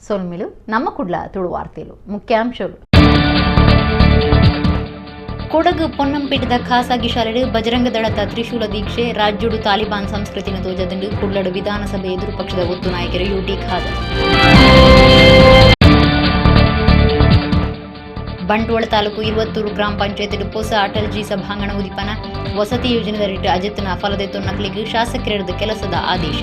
ಸೋಲ್ಮಿಲು ನಮ್ಮ ಕುಡ್ಲ ತುಳು ವಾರ್ತೆಲು ಮುಖ್ಯಾಂಶಗಳು. ಕೊಡಗು ಪೊನ್ನಂಪೇಟದ ಖಾಸಗಿ ಶಾಲೆಡು ಬಜರಂಗ ದಳದ ತ್ರಿಶೂಲ ದೀಕ್ಷೆ ರಾಜ್ಯಡು ತಾಲಿಬಾನ್ ಸಂಸ್ಕೃತಿನ ತೋಜದಂಡು ಕುಡ್ಲಡು ವಿಧಾನಸಭೆ ಎದುರು ಪಕ್ಷದ ಒತ್ತು ನಾಯಕರು ಯುಟಿ ಖಾದರ್. ಬಂಟ್ವಾಳ ತಾಲೂಕು 20 ಗ್ರಾಮ ಪಂಚಾಯತ್ ಹೊಸ ಅಟಲ್ಜಿ ಸಭಾಂಗಣ ಉದಿಪನ ವಸತಿ ಯೋಜನೆದರಿಟ್ಟು ಅಜಿತ್ನ ಫಲದೆತ್ತು ನಕಲಿಗೆ ಶಾಸಕರಿಡದ ಕೆಲಸದ ಆದೇಶ.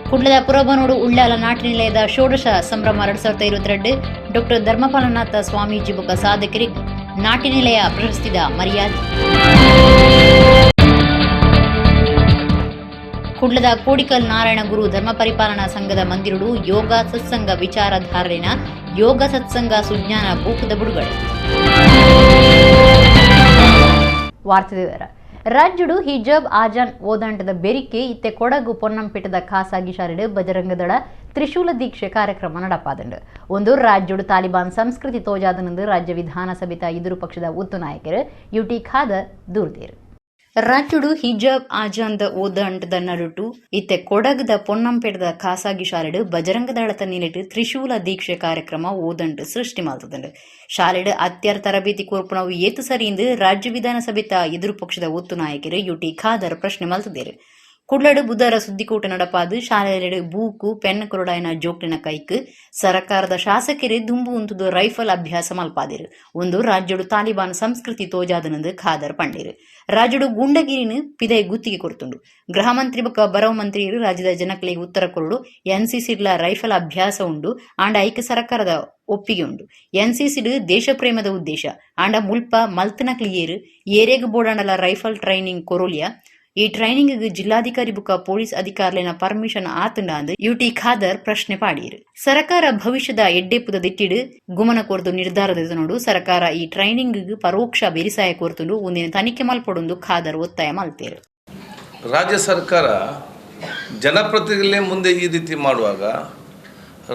ಕುಡ್ಲದ ಪುರಬನೋಡು ಉಳ್ಳಾಲ ನಾಟಿ ನಿಲಯದ ಷೋಡಶ ಸಂಭ್ರಮ 2022 ಡಾಕ್ಟರ್ ಧರ್ಮಪಾಲನಾಥ ಸ್ವಾಮೀಜಿ ಬೊಕ್ಕ ಸಾಧಕರಿಗೆ ನಾಟಿ ನಿಲಯ ಪ್ರಶಸ್ತಿದ ಮರ್ಯಾದೆ. ಕುಡ್ಲದ ಕೋಡಿಕಲ್ ನಾರಾಯಣ ಗುರು ಧರ್ಮ ಪರಿಪಾಲನಾ ಸಂಘದ ಮಂದಿರುಡು ಯೋಗ ಸತ್ಸಂಗ ವಿಚಾರಧಾರೆನ ಯೋಗ ಸತ್ಸಂಗ ಸುಜ್ಞಾನ ಬೂಕದ ಬುಡುಗಡೆ. ವಾರ್ತೆದ ರಾಜ್ಯಡು ಹಿಜಾಬ್ ಆಜಾನ್ ಓದಂಟದ ಬೆರಿಕೆ ಇತ್ತೆ ಕೊಡಗು ಪೊನ್ನಂಪೇಟದ ಖಾಸಗಿ ಶಾಲೆಡು ಬಜರಂಗದಳ ತ್ರಿಶೂಲ ದೀಕ್ಷೆ ಕಾರ್ಯಕ್ರಮ ನಡಪಾದಂಡು ಒಂದು ರಾಜ್ಯಡು ತಾಲಿಬಾನ್ ಸಂಸ್ಕೃತಿ ತೋಜಾದನಂದು ರಾಜ್ಯ ವಿಧಾನಸಭೆತ ಎದುರು ಪಕ್ಷದ ಒತ್ತು ನಾಯಕರು ಯುಟಿ ಖಾದರ್ ದೂರ್ದೇರು. ರಾಜ್ಯಡು ಹಿಜಾಬ್ ಆಜಾನ್ದ ಓದಂಟದ ನಡುಟು ಇತ್ತೆ ಕೊಡಗದ ಪೊನ್ನಂಪೇಟದ ಖಾಸಗಿ ಶಾಲೆಡು ಬಜರಂಗದಳತ ನಿಲಿಟ್ಟು ತ್ರಿಶೂಲ ದೀಕ್ಷೆ ಕಾರ್ಯಕ್ರಮ ಓದಂಟು ಸೃಷ್ಟಿ ಮಾಡ್ತದಂಡು ಶಾಲೆಡು ಅತ್ಯರ್ ತರಬೇತಿ ಕೋರ್ಪುಣವು ಏತು ಸರಿಯಿಂದ ರಾಜ್ಯ ವಿಧಾನಸಭೆತ ಎದುರು ಪಕ್ಷದ ಒತ್ತು ನಾಯಕರು ಯುಟಿ ಖಾದರ್ ಪ್ರಶ್ನೆ ಮಲ್ತದೇರು. ಕುಡ್ಲಡು ಬುಧವಾರ ಸುದ್ದಿಕೂಟ ನಡಪಾದು ಶಾಲೆಯೆಡೆ ಬೂಕು ಪೆನ್ ಕೊರಡಾಯನ ಜೋಕ್ಟಿನ ಕೈಕ್ ಸರ್ಕಾರದ ಶಾಸಕರೇ ದುಂಬು ಉಂತುದು ರೈಫಲ್ ಅಭ್ಯಾಸ ಮಲ್ಪಾದಿರು ಒಂದು ರಾಜ್ಯಡು ತಾಲಿಬಾನ್ ಸಂಸ್ಕೃತಿ ತೋಜಾದನಂದು ಖಾದರ್ ಪಂಡಿರು. ರಾಜ್ಯಡು ಗುಂಡಗಿರಿನ ಪಿದೈ ಗುತ್ತಿಗೆ ಕೊಡ್ತುಂಡು ಗೃಹ ಮಂತ್ರಿ ಬೊಕ್ಕ ಬರವ ಮಂತ್ರಿಯರು ರಾಜ್ಯದ ಜನಕಲಿಗೆ ಉತ್ತರ ಕೊರಡು ಎನ್ಸಿಸಿಡ್ಲ ರೈಫಲ್ ಅಭ್ಯಾಸ ಉಂಡು ಆಂಡ ಐಕ್ಯ ಸರ್ಕಾರದ ಒಪ್ಪಿಗೆ ಉಂಡು. ಎನ್ಸಿಸಿಡ್ ದೇಶ ಪ್ರೇಮದ ಉದ್ದೇಶ ಆಂಡ ಮುಲ್ಪ ಮಲ್ತನ ಕ್ಲಿಯರ್ ಏರೇಗ ಬೋಡಾಂಡಲ ರೈಫಲ್ ಟ್ರೈನಿಂಗ್ ಕೊರೋಲಿಯಾ ಈ ಟ್ರೈನಿಂಗ್ ಜಿಲ್ಲಾಧಿಕಾರಿ ಬುಕ್ಕ ಪೊಲೀಸ್ ಅಧಿಕಾರಿನ ಪರ್ಮಿಷನ್ ಆತಂಡ ಅಂದು ಯುಟಿ ಖಾದರ್ ಪ್ರಶ್ನೆ ಪಾಡೀರು. ಸರ್ಕಾರ ಭವಿಷ್ಯದ ಎಡ್ಡೆಪ್ಪುದ ದಿಟ್ಟಿಡು ಗುಮನ ಕೋರ್ದು ನಿರ್ಧಾರದ ನೋಡು ಸರ್ಕಾರ ಈ ಟ್ರೈನಿಂಗ್ ಪರೋಕ್ಷ ಬೆರಿಸಾಯ ಕೋರ್ತುಂಡು ಒಂದಿನ ತನಿಖೆ ಮಲ್ಪಡೊಂದು ಖಾದರ್ ಒತ್ತಾಯ ಮಲ್ತೇರು. ರಾಜ್ಯ ಸರ್ಕಾರ ಜನಪ್ರತಿನಿಧಿಗಳೇ ಮುಂದೆ ಈ ರೀತಿ ಮಾಡುವಾಗ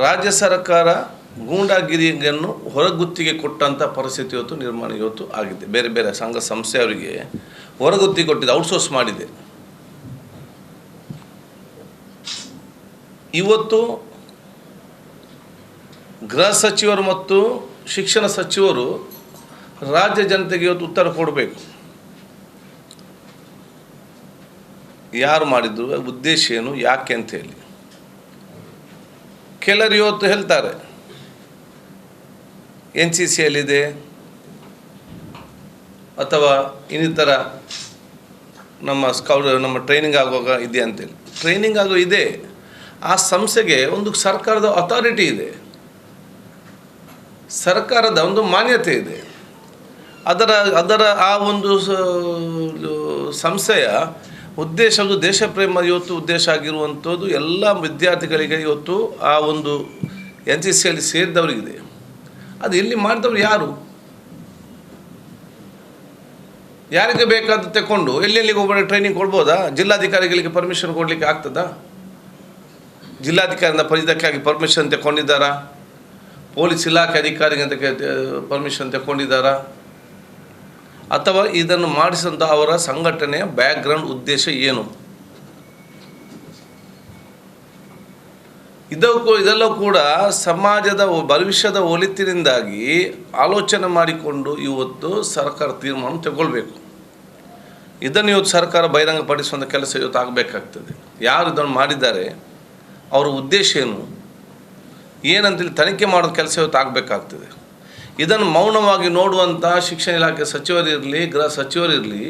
ರಾಜ್ಯ ಸರ್ಕಾರ ಗೂಂಡಾಗಿರಿಯನ್ನು ಹೊರಗುತ್ತಿಗೆ ಕೊಟ್ಟಂಥ ಪರಿಸ್ಥಿತಿ ಇವತ್ತು ಆಗಿದೆ. ಬೇರೆ ಬೇರೆ ಸಂಘ ಸಂಸ್ಥೆಯವರಿಗೆ ಹೊರಗುತ್ತಿಗೆ ಕೊಟ್ಟಿದೆ, ಔಟ್ಸೋರ್ಸ್ ಮಾಡಿದೆ. ಇವತ್ತು ಗೃಹ ಸಚಿವರು ಮತ್ತು ಶಿಕ್ಷಣ ಸಚಿವರು ರಾಜ್ಯ ಜನತೆಗೆ ಇವತ್ತು ಉತ್ತರ ಕೊಡಬೇಕು. ಯಾರು ಮಾಡಿದ್ರು, ಉದ್ದೇಶ ಏನು, ಯಾಕೆ ಅಂತ ಹೇಳಿ. ಕೆಲವರು ಇವತ್ತು ಹೇಳ್ತಾರೆ NCCಯಲ್ಲಿದೆ ಅಥವಾ ಇನ್ನಿತರ ನಮ್ಮ ಟ್ರೈನಿಂಗ್ ಆಗುವಾಗ ಇದೆ ಅಂತೇಳಿ. ಟ್ರೈನಿಂಗ್ ಆಗೋ ಇದೆ, ಆ ಸಂಸ್ಥೆಗೆ ಒಂದು ಸರ್ಕಾರದ ಅಥಾರಿಟಿ ಇದೆ, ಸರ್ಕಾರದ ಒಂದು ಮಾನ್ಯತೆ ಇದೆ. ಅದರ ಆ ಒಂದು ಸಂಸ್ಥೆಯ ಉದ್ದೇಶ ಒಂದು ದೇಶ ಪ್ರೇಮ ಇವತ್ತು ಉದ್ದೇಶ ಆಗಿರುವಂಥದ್ದು ಎಲ್ಲ ವಿದ್ಯಾರ್ಥಿಗಳಿಗೆ ಇವತ್ತು ಆ ಒಂದು NCCಯಲ್ಲಿ ಸೇರಿದವರಿಗಿದೆ. ಅದು ಇಲ್ಲಿ ಮಾಡಿದವರು ಯಾರಿಗೆ ಬೇಕಾದ ತಗೊಂಡು ಎಲ್ಲೆಲ್ಲಿಗೆ ಒಬ್ಬರು ಟ್ರೈನಿಂಗ್ ಕೊಡ್ಬೋದಾ? ಜಿಲ್ಲಾಧಿಕಾರಿಗಳಿಗೆ ಪರ್ಮಿಷನ್ ಕೊಡಲಿಕ್ಕೆ ಆಗ್ತದಾ? ಜಿಲ್ಲಾಧಿಕಾರಿಯಿಂದ ಇದಕ್ಕಾಗಿ ಪರ್ಮಿಷನ್ ತಗೊಂಡಿದ್ದಾರಾ? ಪೊಲೀಸ್ ಇಲಾಖೆ ಅಧಿಕಾರಿಗೆ ಪರ್ಮಿಷನ್ ತಗೊಂಡಿದ್ದಾರಾ? ಅಥವಾ ಇದನ್ನು ಮಾಡಿಸಿದಂಥ ಅವರ ಸಂಘಟನೆಯ ಬ್ಯಾಕ್ಗ್ರೌಂಡ್ ಉದ್ದೇಶ ಏನು? ಇದೆಲ್ಲ ಕೂಡ ಸಮಾಜದ ಭವಿಷ್ಯದ ಒಳಿತಿನಿಂದಾಗಿ ಆಲೋಚನೆ ಮಾಡಿಕೊಂಡು ಇವತ್ತು ಸರ್ಕಾರ ತೀರ್ಮಾನ ತಗೊಳ್ಬೇಕು. ಇದನ್ನು ಇವತ್ತು ಸರ್ಕಾರ ಬಹಿರಂಗಪಡಿಸುವಂಥ ಕೆಲಸ ಇವತ್ತು ಆಗಬೇಕಾಗ್ತದೆ. ಯಾರು ಇದನ್ನು ಮಾಡಿದ್ದಾರೆ, ಅವರ ಉದ್ದೇಶ ಏನಂತೇಳಿ ತನಿಖೆ ಮಾಡೋದು ಕೆಲಸ ಇವತ್ತು ಆಗಬೇಕಾಗ್ತದೆ. ಇದನ್ನು ಮೌನವಾಗಿ ನೋಡುವಂಥ ಶಿಕ್ಷಣ ಇಲಾಖೆ ಸಚಿವರಿರಲಿ, ಗೃಹ ಸಚಿವರಿರಲಿ,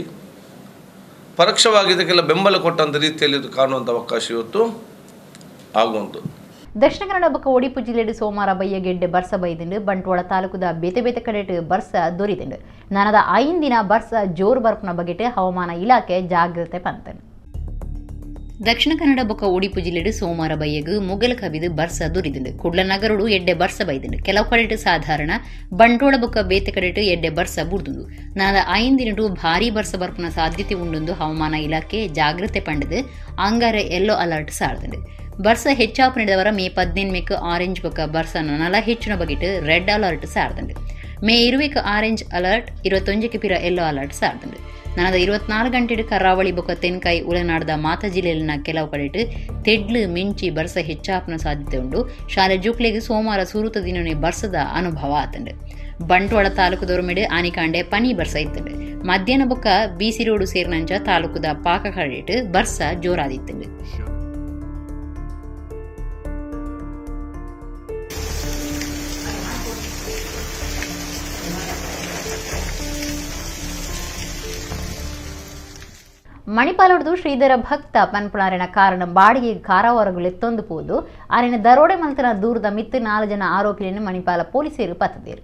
ಪರೋಕ್ಷವಾಗಿ ಇದಕ್ಕೆಲ್ಲ ಬೆಂಬಲ ಕೊಟ್ಟಂಥ ರೀತಿಯಲ್ಲಿ ಇದು ಕಾಣುವಂಥ ಅವಕಾಶ ಇವತ್ತು ಆಗುವಂಥದ್ದು. ದಕ್ಷಿಣ ಕನ್ನಡ ಬೊಕ್ಕ ಒಡಿಪು ಜಿಲ್ಲೆಡು ಸೋಮವಾರ ಬಯ್ಯಗೆಡ್ಡೆ ಬರ್ಸ ಬೈದಿಂಡು ಬಂಟ್ವಾಳ ತಾಲೂಕುದ ಬೇತೆ ಬೇತೆ ಕಡೆಟ್ ಬರ್ಸ ದೊರಿದಿಂಡು ನನದ 5 ದಿನ ಬರ್ಸ ಜೋರು ಬರ್ಪನ ಬಗೆಟ್ ಹವಾಮಾನ ಇಲಾಖೆ ಜಾಗ್ರತೆ ಪಂತನು. ದಕ್ಷಿಣ ಕನ್ನಡ ಬೊಕ್ಕ ಒಡಿಪು ಜಿಲ್ಲೆಡು ಸೋಮವಾರ ಬಯ್ಯಗು ಮುಗಲ ಕವಿದು ಬರ್ಸ ದೊರಿದಿಂಡು ಕುಡ್ಲ ನಗರಡು ಎಡ್ಡೆ ಬರ್ಸ ಬೈದಿಂಡು ಕೆಲವು ಕಡೆಟ್ ಸಾಧಾರಣ ಬಂಟ್ವಾಳ ಬೊಕ್ಕ ಬೇತೆ ಕಡೆಟ್ ಎಡ್ಡೆ ಬರ್ಸ ಬುಡ್ದುಂಡು ನನದ 5 ದಿನಡು ಭಾರೀ ಬರ್ಸ ಬರ್ಪನ ಸಾಧ್ಯತೆ ಉಂಡು ಹವಾಮಾನ ಇಲಾಖೆ ಜಾಗ್ರತೆ ಪಂಡದು ಅಂಗಾರೆ ಯೆಲ್ಲೋ ಅಲರ್ಟ್ ಸಾರ್ದಂಡು. ಬರ್ಸ ಹೆಚ್ಚಾಪನೆದವರ ಮೇ 18 ಆರೆಂಜ್ ಬೊಕ್ಕ ಬರ್ಸ ನಲ ಹೆಚ್ಚಿನ ಬಗೆಟ್ ರೆಡ್ ಅಲರ್ಟ್ ಸಾರ್ದಂಡು. ಮೇ 20 ಆರೆಂಜ್ ಅಲರ್ಟ್ 21 ಪಿರ ಯೆಲ್ಲೋ ಅಲರ್ಟ್ ಸಾರ್ದಂಡು. ನನದ 24 ಗಂಟೆಡು ಕರಾವಳಿ ಬೊಕ್ಕ ತೆನ್ಕಾಯಿ ಉಳನಾಡದ ಮಾತ ಜಿಲ್ಲೆಯಲ್ಲಿನ ಕೆಲವು ಕಡೆಟ್ ತೆಡ್ಲು ಮಿಂಚಿ ಬರ್ಸ ಹೆಚ್ಚಾಪನ ಸಾಧ್ಯತೆ ಉಂಡು. ಶಾಲೆ ಜುಕ್ಲೆಗೆ ಸೋಮವಾರ ಸುರುತ ದಿನನೇ ಬರ್ಸದ ಅನುಭವ ಆತಂಡು. ಬಂಟ್ವಾಳ ತಾಲೂಕುದವ್ರ ಮಿಡು ಆನಿಕಾಂಡೆ ಪನಿ ಬರ್ಸ ಇತ್ತಂಡು. ಮಧ್ಯಾಹ್ನ ಬೊಕ್ಕ ಬಿಸಿ ರೋಡು ಸೇರಿನಂಚ ತಾಲೂಕುದ ಪಾಕ ಕಡೆಟ್ ಬರ್ಸ ಜೋರಾದಿತ್ತಂಡು. ಮಣಿಪಾಲುಡ್ದು ಶ್ರೀಧರ ಭಕ್ತ ಪನ್ಪುಣಾರಿನ ಕಾರಣ ಬಾಡಿಗೆ ಕಾರಾವರಗಳು ಎತ್ತೊಂದು ಪೋದು ಅರಿನ ದರೋಡೆ ಮಲ್ತನ ದೂರದ ಮಿತ್ತು 4 ಜನ ಆರೋಪಿಯನ್ನು ಮಣಿಪಾಲ ಪೊಲೀಸರು ಪತ್ತದೇರು.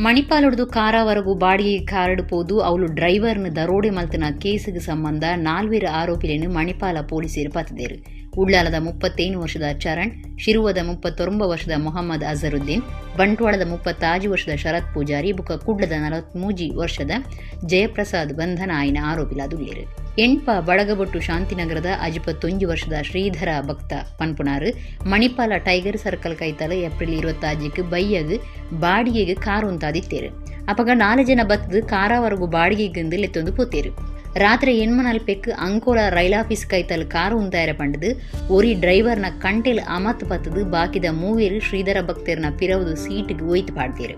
ಮಣಿಪಾಲುಡ್ದು ಕಾರಾವರಗು ಬಾಡಿಗೆ ಕಾರಡು ಪೋದು ಅವಳು ಡ್ರೈವರ್ನ ದರೋಡೆ ಮಲ್ತನ ಕೇಸಿಗೆ ಸಂಬಂಧ 4 ಆರೋಪಿಯನ್ನು ಮಣಿಪಾಲ ಪೊಲೀಸರು ಪತ್ತದೇರು. ಉಳ್ಳಾಲದ 31 ವರ್ಷದ ಚರಣ್, ಶಿರುವದ 39 ವರ್ಷದ ಮೊಹಮ್ಮದ್ ಅಜರುದ್ದೀನ್, ಬಂಟ್ವಾಳದ 35 ವರ್ಷದ ಶರತ್ ಪೂಜಾರಿ ಬುಕ ಕುಡ್ಲದ 43 ವರ್ಷದ ಜಯಪ್ರಸಾದ್ ಬಂಧನ ಆಯ್ನ ಆರೋಪಿಲಾದುಳ್ಳೇರು. ಎಣ್ಪ ಬಡಗಬೊಟ್ಟು ಶಾಂತಿನಗರದ 59 ವರ್ಷದ ಶ್ರೀಧರ ಭಕ್ತ ಪನ್ಪುಣಾರು ಮಣಿಪಾಲ ಟೈಗರ್ ಸರ್ಕಲ್ ಕೈತಲ ಏಪ್ರಿಲ್ 26 ಬೈಯಗ್ ಬಾಡಿಗೆಗೆ ಕಾರು ಅಂತಾದಿತ್ತೇರು. ಅಪಗ 4 ಜನ ಬತ್ತದು ಕಾರಾವರೆಗೂ ಬಾಡಿಗೆಗಂದು ಲೆತ್ತೊಂದು ಪೋತೇರು. ರಾತ್ರಿ 8 ಅಂಕೋಲ ರೈಲಾಫೀಸ್ ಕೈತಲ್ ಕಾರು ಉಂತಾಯರ ಪಂಡದು ಒರಿ ಡ್ರೈವರ್ನ ಕಂಟೆಲ್ ಅಮತ್ ಪತ್ತದು ಬಾಕಿದ 3 ಶ್ರೀಧರ ಭಕ್ತರ್ನ ಪಿರವುದು ಸೀಟ್ಗೆ ಒಯ್ತು ಪಾಡ್ತೇರು.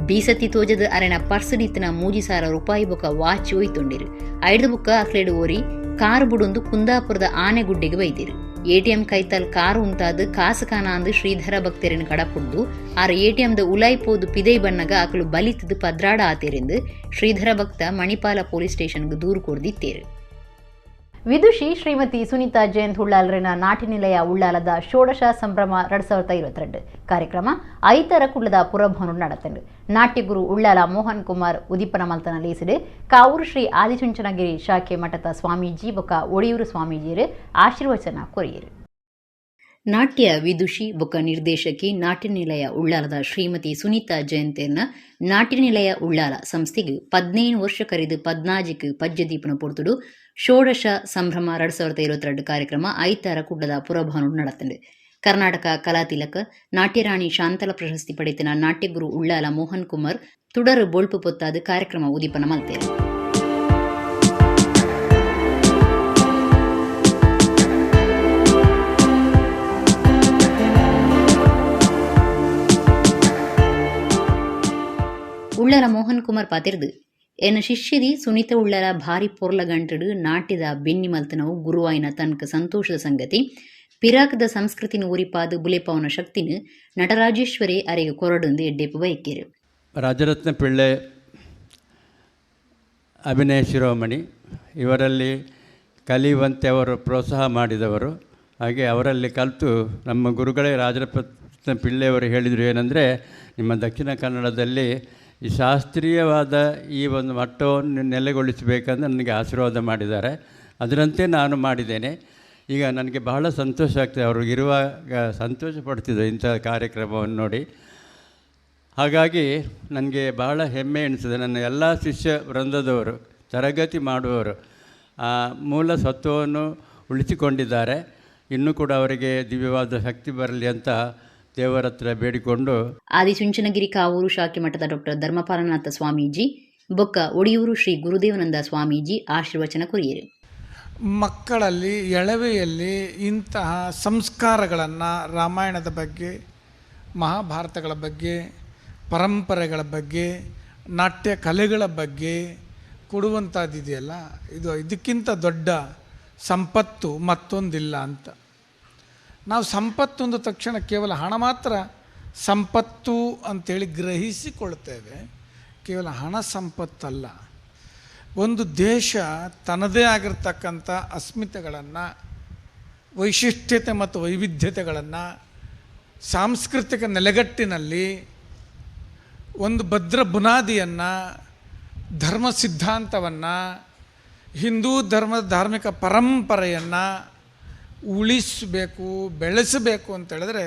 ಬೀಸತಿ ತೋಜದ ಅರೆನ ಪರ್ಸಡಿತ್ತಿನ 3000 ರೂಪಾಯಿ ಬೊಕ್ಕ ವಾಚ್ ಒಯ್ತೊಂಡಿರು. ಐದು ಬುಕ್ಕ ಅಕ್ಲೇಡು ಓರಿ ಕಾರು ಬುಡೊಂದು ಕುಂದಾಪುರದ ಆನೆಗುಡ್ಡೆಗೆ ಬೈದಿರು. ಎಟಿಎಂ ಕೈತಲ್ ಕಾರು ಉಂತಾದು ಕಾಸುಕಾನ ಅಂದು ಶ್ರೀಧರ ಭಕ್ತರಿನ ಕಡಪುಡ್ದು ಆರ ಎಟಿಎಂದ ಉಲಾಯ್ಪೋದು ಪಿದೈ ಬಣ್ಣಗ ಅಕಲು ಬಲಿತದು ಪದ್ರಾಡ ಆತೇರೆಂದು ಶ್ರೀಧರ ಭಕ್ತ ಮಣಿಪಾಲ ಪೊಲೀಸ್ ಸ್ಟೇಷನ್ಗೆ ದೂರು ಕೊಡ್ದಿತ್ತೇರು. ವಿದುಷಿ ಶ್ರೀಮತಿ ಸುನೀತಾ ಜಯಂತ್ ಉಳ್ಳಾಲರಿನ ನಾಟಿನಿಲಯ ಉಳ್ಳಾಲದ ಷೋಡಶ ಸಂಭ್ರಮ 2022 ಕಾರ್ಯಕ್ರಮ ಐತರ ಕುಳ್ಳದ ಪುರಭವನ ನಡೆತಂಡು. ನಾಟ್ಯಗುರು ಉಳ್ಳಾಲ ಮೋಹನ್ ಕುಮಾರ್ ಉದಿಪನ ಮಲ್ತನ ಲೇಸಿಡು ಕಾವೂರು ಶ್ರೀ ಆದಿಚುಂಚನಗಿರಿ ಶಾಖೆ ಮಠದ ಸ್ವಾಮೀಜಿ ಬೊಕ ಒಡಿಯೂರು ಸ್ವಾಮೀಜಿಯರು ಆಶೀರ್ವಚನ ಕೊರಿಯರು. ನಾಟ್ಯ ವಿದುಷಿ ಬೊಕ ನಿರ್ದೇಶಕಿ ನಾಟ್ಯನಿಲಯ ಉಳ್ಳಾಲದ ಶ್ರೀಮತಿ ಸುನೀತಾ ಜಯಂತೇರ್ನ ನಾಟ್ಯನಿಲಯ ಉಳ್ಳಾಲ ಸಂಸ್ಥೆಗೆ 15 ವರ್ಷ ಕರೆದು 14 ಪಜ್ಯದೀಪನ ಪೊರ್ತುಡು ಷೋಡಶ ಸಂಭ್ರಮ 2022 ಕಾರ್ಯಕ್ರಮ ಐತಾರ ಕುಡ್ಲದ ಪುರಭವನ ನಡೆತಂಡು. ಕರ್ನಾಟಕ ಕಲಾತಿಲಕ ನಾಟ್ಯರಾಣಿ ಶಾಂತಲ ಪ್ರಶಸ್ತಿ ಪಡೆತಿನ ನಾಟ್ಯಗುರು ಉಳ್ಳಾಲ ಮೋಹನ್ ಕುಮಾರ್ ತುಡರು ಬೋಳ್ಪು ಪೊತ್ತಾದ ಕಾರ್ಯಕ್ರಮ ಉದಿಪನ ಮಲ್ತೇರು. ಉಳ್ಳಾಲ ಮೋಹನ್ ಕುಮಾರ್ ಪಾತಿರ್ದು ಎನ್ನ ಶಿಷ್ಯದಿ ಸುನೀತ ಉಳ್ಳಾಲ ಭಾರಿ ಪೊರ್ಲ ಗಂಟಡು ನಾಟ್ಯದ ಬೆನ್ನಿ ಮಲ್ತನವು ಗುರುವಾಯಿನ ತನಕ ಸಂತೋಷದ ಸಂಗತಿ ಪಿರಾಕದ ಸಂಸ್ಕೃತಿನ ಊರಿಪಾದು ಬುಲೆಪವನ ಶಕ್ತಿನ ನಟರಾಜೇಶ್ವರಿ ಅರೆಗೆ ಕೊರಡೊಂದು ಎಡ್ಡೆಪ್ಪು ಬಯಕೇರು. ರಾಜರತ್ನ ಪಿಳ್ಳೆ, ಅಭಿನಯ ಶಿರೋಮಣಿ ಇವರಲ್ಲಿ ಕಲಿಯುವಂತೆ ಅವರು ಪ್ರೋತ್ಸಾಹ ಮಾಡಿದವರು. ಹಾಗೆ ಅವರಲ್ಲಿ ಕಲಿತು ನಮ್ಮ ಗುರುಗಳೇ ರಾಜರತ್ನ ಪಿಳ್ಳೆಯವರು ಹೇಳಿದರು ಏನಂದರೆ, ನಿಮ್ಮ ದಕ್ಷಿಣ ಕನ್ನಡದಲ್ಲಿ ಈ ಶಾಸ್ತ್ರೀಯವಾದ ಈ ಒಂದು ಮಟ್ಟವನ್ನು ನೆಲೆಗೊಳಿಸಬೇಕಂದ್ರೆ ನನಗೆ ಆಶೀರ್ವಾದ ಮಾಡಿದ್ದಾರೆ. ಅದರಂತೆ ನಾನು ಮಾಡಿದ್ದೇನೆ. ಈಗ ನನಗೆ ಬಹಳ ಸಂತೋಷ ಆಗ್ತದೆ. ಅವರು ಇರುವಾಗ ಸಂತೋಷ ಪಡ್ತಿದ್ದರು ಇಂಥ ಕಾರ್ಯಕ್ರಮವನ್ನು ನೋಡಿ. ಹಾಗಾಗಿ ನನಗೆ ಬಹಳ ಹೆಮ್ಮೆ ಎನಿಸಿದೆ. ನನ್ನ ಎಲ್ಲ ಶಿಷ್ಯ ವೃಂದದವರು ತರಗತಿ ಮಾಡುವವರು ಆ ಮೂಲ ಸತ್ವವನ್ನು ಉಳಿಸಿಕೊಂಡಿದ್ದಾರೆ. ಇನ್ನೂ ಕೂಡ ಅವರಿಗೆ ದಿವ್ಯವಾದ ಶಕ್ತಿ ಬರಲಿ ಅಂತ ದೇವರ ಹತ್ರ ಬೇಡಿಕೊಂಡು ಆದಿಚುಂಚನಗಿರಿ ಕಾವೂರು ಶಾಖೆ ಮಠದ ಡಾಕ್ಟರ್ ಧರ್ಮಪಾಲನಾಥ ಸ್ವಾಮೀಜಿ ಬೊಕ್ಕ ಒಡಿಯೂರು ಶ್ರೀ ಗುರುದೇವನಂದ ಸ್ವಾಮೀಜಿ ಆಶೀರ್ವಚನ ಕೊರಿಯರು. ಮಕ್ಕಳಲ್ಲಿ ಎಳವೆಯಲ್ಲಿ ಇಂತಹ ಸಂಸ್ಕಾರಗಳನ್ನು ರಾಮಾಯಣದ ಬಗ್ಗೆ, ಮಹಾಭಾರತಗಳ ಬಗ್ಗೆ, ಪರಂಪರೆಗಳ ಬಗ್ಗೆ, ನಾಟ್ಯ ಕಲೆಗಳ ಬಗ್ಗೆ ಕೊಡುವಂಥದ್ದಿದೆಯಲ್ಲ, ಇದಕ್ಕಿಂತ ದೊಡ್ಡ ಸಂಪತ್ತು ಮತ್ತೊಂದಿಲ್ಲ ಅಂತ. ನಾವು ಸಂಪತ್ತು ಅಂದ ತಕ್ಷಣ ಕೇವಲ ಹಣ ಮಾತ್ರ ಸಂಪತ್ತು ಅಂಥೇಳಿ ಗ್ರಹಿಸಿಕೊಳ್ತೇವೆ. ಕೇವಲ ಹಣ ಸಂಪತ್ತಲ್ಲ. ಒಂದು ದೇಶ ತನ್ನದೇ ಆಗಿರ್ತಕ್ಕಂಥ ಅಸ್ಮಿತೆಗಳನ್ನು, ವೈಶಿಷ್ಟ್ಯತೆ ಮತ್ತು ವೈವಿಧ್ಯತೆಗಳನ್ನು ಸಾಂಸ್ಕೃತಿಕ ನೆಲೆಗಟ್ಟಿನಲ್ಲಿ ಒಂದು ಭದ್ರ ಬುನಾದಿಯನ್ನು, ಧರ್ಮ ಸಿದ್ಧಾಂತವನ್ನು, ಹಿಂದೂ ಧರ್ಮದ ಧಾರ್ಮಿಕ ಪರಂಪರೆಯನ್ನು ಉಳಿಸಬೇಕು, ಬೆಳೆಸಬೇಕು ಅಂತೇಳಿದ್ರೆ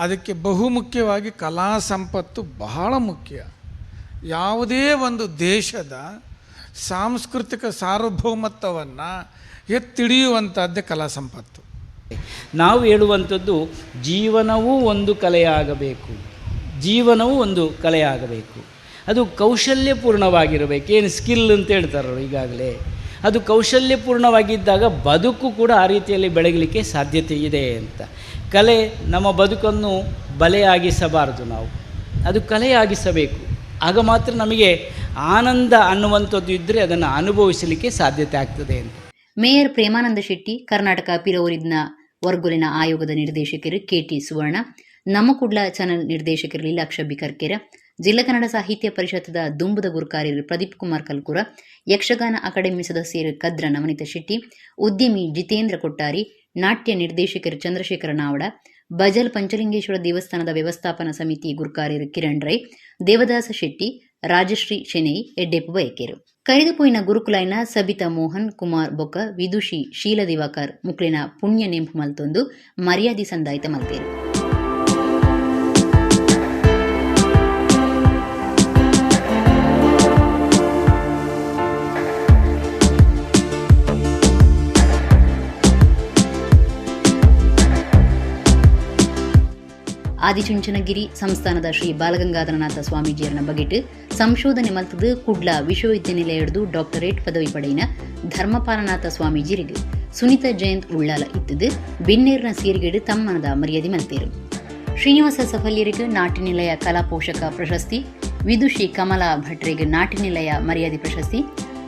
ಅದಕ್ಕೆ ಬಹುಮುಖ್ಯವಾಗಿ ಕಲಾ ಸಂಪತ್ತು ಬಹಳ ಮುಖ್ಯ. ಯಾವುದೇ ಒಂದು ದೇಶದ ಸಾಂಸ್ಕೃತಿಕ ಸಾರ್ವಭೌಮತ್ವವನ್ನು ಎತ್ತಿಡಿಯುವಂಥದ್ದೇ ಕಲಾ ಸಂಪತ್ತು. ನಾವು ಹೇಳುವಂಥದ್ದು ಜೀವನವೂ ಒಂದು ಕಲೆಯಾಗಬೇಕು, ಜೀವನವೂ ಒಂದು ಕಲೆಯಾಗಬೇಕು. ಅದು ಕೌಶಲ್ಯಪೂರ್ಣವಾಗಿರಬೇಕು. ಏನು ಸ್ಕಿಲ್ ಅಂತ ಹೇಳ್ತಾರಲ್ಲ ಈಗಾಗಲೇ, ಅದು ಕೌಶಲ್ಯಪೂರ್ಣವಾಗಿದ್ದಾಗ ಬದುಕು ಕೂಡ ಆ ರೀತಿಯಲ್ಲಿ ಬೆಳಗಲಿಕ್ಕೆ ಸಾಧ್ಯತೆ ಇದೆ ಅಂತ. ಕಲೆ ನಮ್ಮ ಬದುಕನ್ನು ಬಲೆಯಾಗಿಸಬಾರದು, ನಾವು ಅದು ಕಲೆಯಾಗಿಸಬೇಕು. ಆಗ ಮಾತ್ರ ನಮಗೆ ಆನಂದ ಅನ್ನುವಂಥದ್ದು ಇದ್ದರೆ ಅದನ್ನು ಅನುಭವಿಸಲಿಕ್ಕೆ ಸಾಧ್ಯತೆ ಆಗ್ತದೆ ಅಂತ. ಮೇಯರ್ ಪ್ರೇಮಾನಂದ ಶೆಟ್ಟಿ, ಕರ್ನಾಟಕ ಪಿರವರಿದ್ನ ವರ್ಗೊಲಿನ ಆಯೋಗದ ನಿರ್ದೇಶಕರು KT ಸುವರ್ಣ, ನಮ್ಮ ಕುಡ್ಲ ಚಾನಲ್ ನಿರ್ದೇಶಕರು ಲೀಲಾಕ್ಷ ಬಿಕರ್ಕೆರ, ಜಿಲ್ಲಾ ಕನ್ನಡ ಸಾಹಿತ್ಯ ಪರಿಷತ್ದ ದುಂಬುದ ಗುರುಕಾರ್ಯರು ಪ್ರದೀಪ್ ಕುಮಾರ್ ಕಲ್ಕುರ, ಯಕ್ಷಗಾನ ಅಕಾಡೆಮಿ ಸದಸ್ಯರು ಕದ್ರ ನವನೀತ ಶೆಟ್ಟಿ, ಉದ್ಯಮಿ ಜಿತೇಂದ್ರ ಕೊಟ್ಟಾರಿ, ನಾಟ್ಯ ನಿರ್ದೇಶಕರು ಚಂದ್ರಶೇಖರ ನಾವಡ, ಬಜಲ್ ಪಂಚಲಿಂಗೇಶ್ವರ ದೇವಸ್ಥಾನದ ವ್ಯವಸ್ಥಾಪನಾ ಸಮಿತಿ ಗುರುಕಾರ್ಯರು ಕಿರಣ್ ರೈ, ದೇವದಾಸ ಶೆಟ್ಟಿ, ರಾಜಶ್ರೀ ಶೆನೈ ಎಡ್ಡೆಪ್ಪು ಬಯಕೆರು. ಕರಿದುಪೋಯಿನ ಗುರುಕುಲೈನ ಸಬಿತಾ ಮೋಹನ್ ಕುಮಾರ್ ಬೊಕ್ಕ ವಿದುಷಿ ಶೀಲ ದಿವಾಕರ್ ಮುಕ್ಲಿನ ಪುಣ್ಯ ನೆಂಪು ಮಲ್ತೊಂದು ಮರ್ಯಾದಿ ಸಂದಾಯಿತ ಮಲ್ತೇರು. ಆದಿಚುಂಚನಗಿರಿ ಸಂಸ್ಥಾನದ ಶ್ರೀ ಬಾಲಗಂಗಾಧರನಾಥ ಸ್ವಾಮೀಜಿಯರನ್ನ ಬಗೆಟ್ ಸಂಶೋಧನೆ ಮಲ್ತದು ಕುಡ್ಲ ವಿಶ್ವವಿದ್ಯಾನಿಲಯ ಹಿಡಿದು ಡಾಕ್ಟರೇಟ್ ಪದವಿ ಪಡೆಯಿನ ಧರ್ಮಪಾಲನಾಥ ಸ್ವಾಮೀಜಿರಿಗೆ ಸುನೀತಾ ಜಯಂತ್ ಉಳ್ಳಾಲ ಇತ್ತದು ಬೆನ್ನೇರಿನ ಸೀರಿಗೆಡು ತಮ್ಮನದ ಮರ್ಯಾದೆ ಮಲ್ತೇರು. ಶ್ರೀನಿವಾಸ ಸಫಲ್ಯರಿಗೆ ನಾಟ್ಯನಿಲಯ ಕಲಾ ಪೋಷಕ ಪ್ರಶಸ್ತಿ, ವಿದುಷಿ ಕಮಲಾ ಭಟ್ರಿಗೆ ನಾಟ್ಯನಿಲಯ ಮರ್ಯಾದೆ ಪ್ರಶಸ್ತಿ,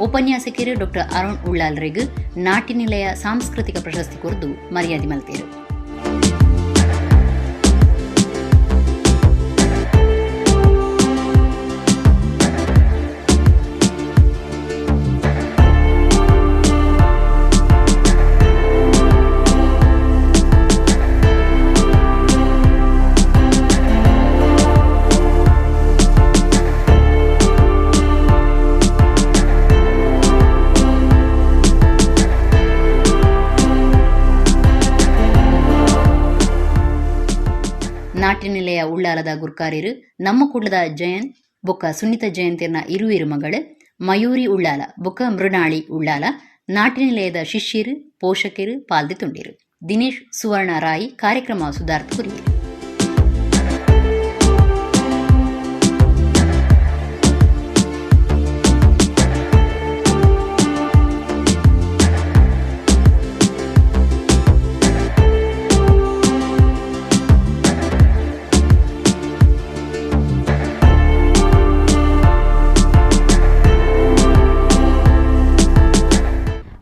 ಉಪನ್ಯಾಸಕರು ಡಾಕ್ಟರ್ ಅರುಣ್ ಉಳ್ಳಾಲ್ರಿಗೆ ನಾಟ್ಯನಿಲಯ ಸಾಂಸ್ಕೃತಿಕ ಪ್ರಶಸ್ತಿ ಕೊರದು ಮರ್ಯಾದೆ ಮಲ್ತೇರು. ನಾಟ್ಯನಿಲಯ ಉಳ್ಳಾಲದ ಗುರ್ಕಾರ್ಯರು ನಮ್ಮ ಕುಡ್ಲದ ಜಯಂತ್ ಬೊಕ್ಕ ಸುನೀತಾ ಜಯಂತಿರ್ನ ಇರುವಿರು ಮಗಳು ಮಯೂರಿ ಉಳ್ಳಾಲ ಬೊಕ್ಕ ಮೃಣಾಳಿ ಉಳ್ಳಾಲ ನಾಟ್ಯನಿಲಯದ ಶಿಷ್ಯರು ಪೋಷಕರು ಪಾಲ್ದೆ ತುಂಡಿರು. ದಿನೇಶ್ ಸುವರ್ಣ ರಾಯಿ ಕಾರ್ಯಕ್ರಮ ಸುಧಾರ್ಥ ಕುರಿಯರು.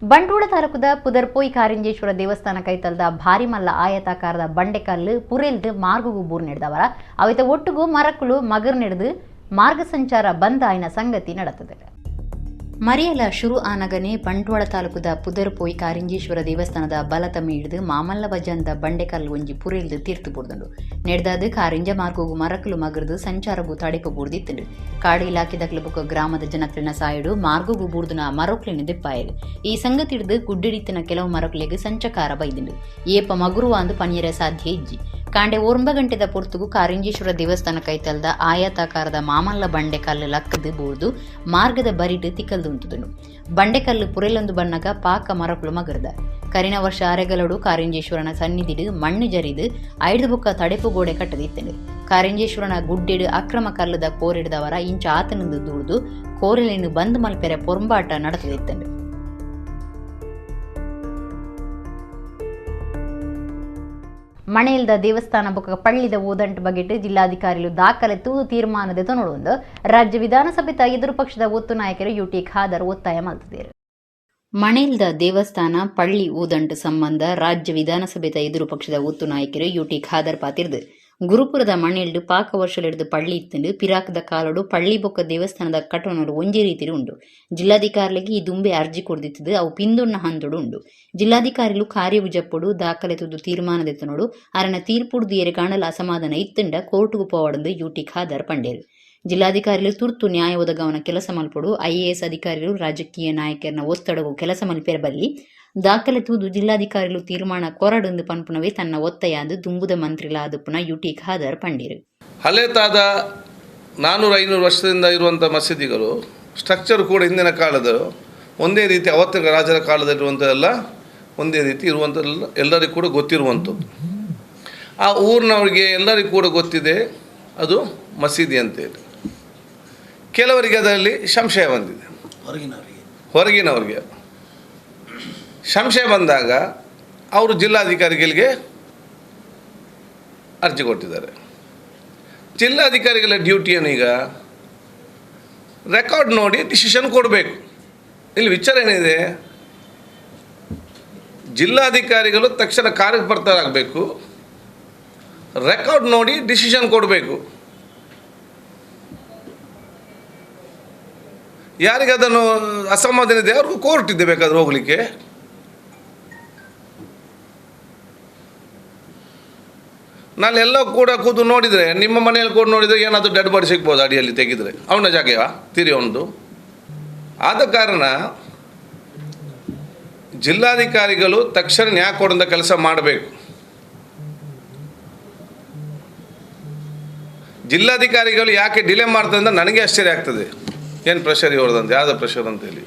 ಬಂಟ್ವಾಳ ತಾಲೂಕದ ಪುದರ್ಪೋಯ್ ಕಾರಿಂಜೇಶ್ವರ ದೇವಸ್ಥಾನ ಕೈತಲ್ದ ಭಾರಿ ಮಲ್ಲ ಆಯತಾಕಾರದ ಬಂಡೆಕಲ್ಲು ಪುರೆಲ್ದು ಮಾರ್ಗಗೂ ಬೂರ್ ನಡೆದವರ ಅವಿತ ಒಟ್ಟುಗೂ ಮರಕ್ಕಳು ಮಗರ್ ನಡೆದು ಮಾರ್ಗ ಸಂಚಾರ ಬಂದ್ ಆಯ್ನ ಸಂಗತಿ ನಡೆತದೆ. ಮರಿಯಲ ಶುರು ಆನಗನೆ ಬಂಟ್ವಾಳ ತಾಲೂಕದ ಪುದರ್ಪೋಯ್ ಕಾರಿಂಜೇಶ್ವರ ದೇವಸ್ಥಾನದ ಬಲತಮ್ಮಿ ಹಿಡಿದು ಮಾಮಲ್ಲ ವಜಂದ ಬಂಡೆಕಲ್ಲು ಒಂಜಿ ಪುರೆಲ್ದು ತೀರ್ತು ಬುರ್ದುಂಡು ನೆಡ್ದಾದು ಕಾರಿಂಜ ಮಾರ್ಗಗೂ ಮರಕಲು ಮಗರ್ದು ಸಂಚಾರಗೂ ತಡೆಪು ಬೂರ್ದಿತ್ತುಂಡು. ಕಾಡು ಇಲಾಖೆದಕ್ಲು ಬುಕ್ಕ ಗ್ರಾಮದ ಜನಕ್ಲಿನ ಸಾಯಡು ಮಾರ್ಗಗೂ ಬೂರ್ದುನ ಮರಕ್ಲಿನ ದಿಪ್ಪಾಯರು. ಈ ಸಂಗತಿ ಹಿಡಿದು ಗುಡ್ಡಿಡಿತ್ತಿನ ಕೆಲವು ಮರಕ್ಲಿಗೆ ಸಂಚಕಾರ ಬೈದಿಂಡು ಏಪ ಮಗುರುವಾಂದು ಪನಿಯರ ಸಾಧ್ಯ ಇಜ್ಜಿ ಕಾಂಡೆ 9 ಗಂಟೆದ ಪೊರ್ತುಗೂ ಕಾರಿಂಜೇಶ್ವರ ದೇವಸ್ಥಾನ ಕೈತಲ್ದ ಆಯತಾಕಾರದ ಮಾಮಲ್ಲ ಬಂಡೆಕಲ್ಲು ಲಕ್ಕದು ಬೂರ್ದು ಮಾರ್ಗದ ಬರಿಟ್ ತಿಕ್ಕಲ್ದು ಉಂಟುದನು. ಬಂಡೆಕಲ್ಲು ಪುರೆಲೊಂದು ಬಣ್ಣಗ ಪಾಕ ಮರಕುಳು ಮಗರ್ದ ಕರಿನ ವರ್ಷ ಅರೆಗಲಡು ಕಾರಿಂಜೇಶ್ವರನ ಸನ್ನಿಧಿಡು ಮಣ್ಣು ಜರಿದು ಐದು ಬುಕ್ಕ ತಡೆಪು ಗೋಡೆ ಕಟ್ಟದಿತ್ತನು. ಕಾರಿಂಜೇಶ್ವರನ ಗುಡ್ಡೆಡು ಅಕ್ರಮ ಕಲ್ಲದ ಕೋರಿಡ್ದವರ ಇಂಚ ಆತನಂದು ದೂಡ್ದು ಕೋರೆಲಿನ ಬಂದ್ ಮಲ್ಪೆರೆ ಪೊಂಬಾಟ ನಡೆತದಿತ್ತನು. ಮಣೆಲ್ದ ದೇವಸ್ಥಾನ ಬೊಕ್ಕ ಪಳ್ಳಿದ ಓದಂಟು ಬಗೆಟ್ ಜಿಲ್ಲಾಧಿಕಾರಿಗಳು ದಾಖಲೆತ್ತು ತೀರ್ಮಾನದ ನೋಡುವುದು ರಾಜ್ಯ ವಿಧಾನಸಭೆತ ಎದುರು ಪಕ್ಷದ ಒತ್ತು ನಾಯಕರು UT ಖಾದರ್ ಒತ್ತಾಯ ಮಲ್ತಿದ್ದಾರೆ. ಮಣೆಲ್ದ ದೇವಸ್ಥಾನ ಪಳ್ಳಿ ಊದಂಟು ಸಂಬಂಧ ರಾಜ್ಯ ವಿಧಾನಸಭೆತ ಎದುರು ಪಕ್ಷದ ಒತ್ತು ನಾಯಕರು UT ಖಾದರ್ ಪಾತಿರ್ದು ಗುರುಪುರದ ಮಣೆಲ್ಡು ಪಾಕ ವರ್ಷಲಿಡ್ದು ಪಳ್ಳಿ ಇತ್ತಂಡು ಪಿರಾಕದ ಕಾಲಡು ಪಳ್ಳಿ ಬೊಕ್ಕ ದೇವಸ್ಥಾನದ ಕಟ್ಟಣರು ಒಂಜಿ ರೀತಿ ಉಂಡು. ಜಿಲ್ಲಾಧಿಕಾರಿಗೆ ಈ ದುಂಬೆ ಅರ್ಜಿ ಕೊಡ್ದಿತ್ತದು ಅವು ಪಿಂದೊಣ್ಣ ಹಂದೊಡು ಉಂಡು. ಜಿಲ್ಲಾಧಿಕಾರಿಗಳು ಕಾರ್ಯವು ಜಪ್ಪಡು ದಾಖಲೆ ತುದು ತೀರ್ಮಾನದೆತ್ತನೋಡು ಅರನ ತೀರ್ಪುಡ್ದು ಎರೆ ಕಾಣಲು ಅಸಮಾಧಾನ ಇತ್ತಂಡ ಕೋರ್ಟ್ಗೂ ಪೋವಡಂದು UT ಖಾದರ್ ಪಂಡೇರು. ಜಿಲ್ಲಾಧಿಕಾರಿಗಳು ತುರ್ತು ನ್ಯಾಯ ಒದಗವನ ಕೆಲಸ ಮಲ್ಪಡು IAS ಅಧಿಕಾರಿಗಳು ರಾಜಕೀಯ ನಾಯಕರನ್ನ ಒತ್ತಡಗೂ ಕೆಲಸ ಮಲ್ಪೆರ ಬಲ್ಲಿ ದಾಖಲೆ ತೂದು ಜಿಲ್ಲಾಧಿಕಾರಿಗಳು ತೀರ್ಮಾನ ಕೊರಡೊಂದು ಪನ್ಪುನವೇ ತನ್ನ ಒತ್ತಾಯದು ದುಂಬುದ ಮಂತ್ರಿಗಳಾದಪ್ಪುನ UT ಖಾದರ್ ಪಂಡೀರು. ಹಳೆತಾದ 400-500 ವರ್ಷದಿಂದ ಇರುವಂಥ ಮಸೀದಿಗಳು ಸ್ಟ್ರಕ್ಚರ್ ಕೂಡ ಹಿಂದಿನ ಕಾಲದ ಒಂದೇ ರೀತಿ ಅವತ್ತಿನ ರಾಜರ ಕಾಲದಲ್ಲಿರುವಂಥದ್ದೆಲ್ಲ ಒಂದೇ ರೀತಿ ಇರುವಂಥದ್ದೆಲ್ಲ ಎಲ್ಲರಿಗೂ ಕೂಡ ಗೊತ್ತಿರುವಂಥದ್ದು. ಆ ಊರಿನವ್ರಿಗೆ ಎಲ್ಲರಿಗೂ ಕೂಡ ಗೊತ್ತಿದೆ ಅದು ಮಸೀದಿ ಅಂತೇಳಿ. ಕೆಲವರಿಗೆ ಅದರಲ್ಲಿ ಸಂಶಯ ಬಂದಿದೆ, ಹೊರಗಿನವರಿಗೆ ಸಂಶಯ ಬಂದಾಗ ಅವರು ಜಿಲ್ಲಾಧಿಕಾರಿಗಳಿಗೆ ಅರ್ಜಿ ಕೊಟ್ಟಿದ್ದಾರೆ. ಜಿಲ್ಲಾಧಿಕಾರಿಗಳ ಡ್ಯೂಟಿಯನ್ನು ಈಗ ರೆಕಾರ್ಡ್ ನೋಡಿ ಡಿಸಿಷನ್ ಕೊಡಬೇಕು. ಇಲ್ಲಿ ವಿಚಾರ ಏನಿದೆ, ಜಿಲ್ಲಾಧಿಕಾರಿಗಳು ತಕ್ಷಣ ಕಾರ್ಯಪ್ರವೃತ್ತರಾಗಬೇಕು, ರೆಕಾರ್ಡ್ ನೋಡಿ ಡಿಸಿಷನ್ ಕೊಡಬೇಕು. ಯಾರಿಗೆ ಅದನ್ನು ಅಸಮಾಧಾನ ಇದೆ ಅವ್ರಿಗೂ ಕೋರ್ಟ್ ಇದೆ ಬೇಕಾದ್ರೆ ಹೋಗಲಿಕ್ಕೆ. ನಾಳೆ ಎಲ್ಲ ಕೂಡ ಕೂತು ನೋಡಿದರೆ, ನಿಮ್ಮ ಮನೆಯಲ್ಲಿ ಕೂಡ ನೋಡಿದರೆ ಏನಾದರೂ ಡೆಡ್ ಬಾಡಿ ಸಿಗ್ಬೋದು ಅಡಿಯಲ್ಲಿ ತೆಗೆದರೆ, ಅವನ ಜಾಗವಾ ತಿರಿ ಒಂದು. ಆದ ಕಾರಣ ಜಿಲ್ಲಾಧಿಕಾರಿಗಳು ತಕ್ಷಣ ನ್ಯಾಯ ಕೊಡುವಂಥ ಕೆಲಸ ಮಾಡಬೇಕು. ಜಿಲ್ಲಾಧಿಕಾರಿಗಳು ಯಾಕೆ ಡಿಲೇ ಮಾಡ್ತಾರೆ ಅಂತ ನನಗೆ ಆಶ್ಚರ್ಯ ಆಗ್ತದೆ. ಏನು ಪ್ರೆಷರ್ ಇವ್ರದಂತೆ, ಯಾವುದೋ ಪ್ರೆಷರ್ ಅಂತೇಳಿ.